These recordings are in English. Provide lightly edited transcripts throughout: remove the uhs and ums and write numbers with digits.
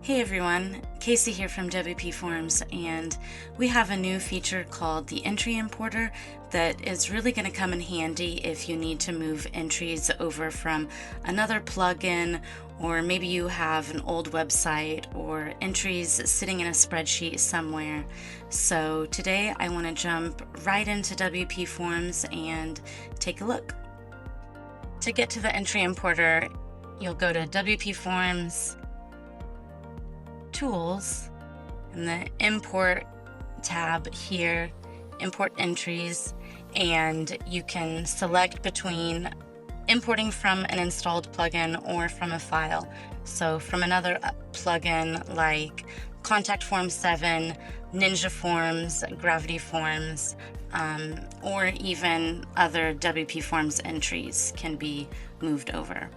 Hey everyone, Casey here from WPForms, and we have a new feature called the Entry Importer that is really going to come in handy if you need to move entries over from another plugin, or maybe you have an old website or entries sitting in a spreadsheet somewhere. So today I want to jump right into WPForms and take a look. To get to the Entry Importer, you'll go to WPForms, Tools, and the Import tab here, Import Entries, and you can select between importing from an installed plugin or from a file. So from another plugin like Contact Form 7, Ninja Forms, Gravity Forms, or even other WPForms entries can be moved over.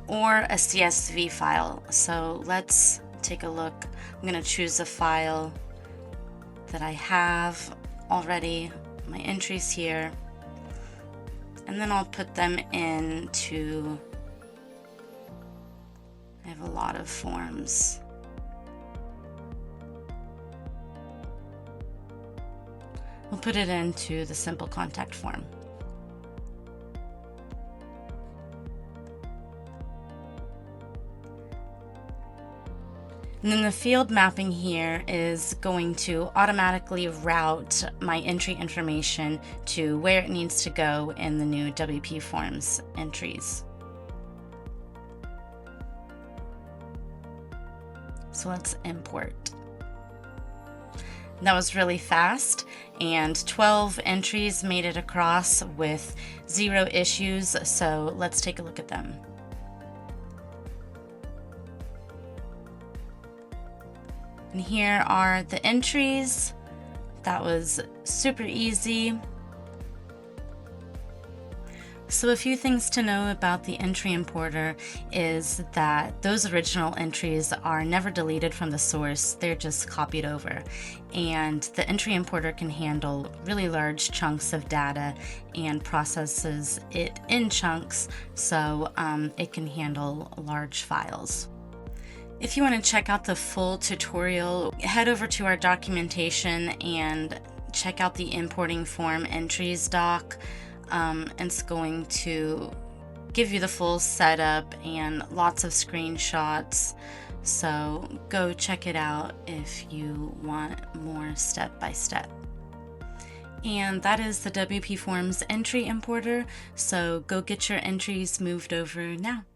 Or a CSV file. So let's take a look. I'm going to choose a file that I have already, my entries here, and then I'll put them into, I have a lot of forms. We'll put it into the simple contact form. And then the field mapping here is going to automatically route my entry information to where it needs to go in the new WPForms entries. So let's import. That was really fast, and 12 entries made it across with 0 issues, so let's take a look at them. And here are the entries. That was super easy. So a few things to know about the entry importer is that those original entries are never deleted from the source, they're just copied over. And the entry importer can handle really large chunks of data and processes it in chunks, so it can handle large files. If you want to check out the full tutorial, head over to our documentation and check out the importing form entries doc. It's going to give you the full setup and lots of screenshots. So go check it out if you want more step by step. And that is the WPForms entry importer. So go get your entries moved over now.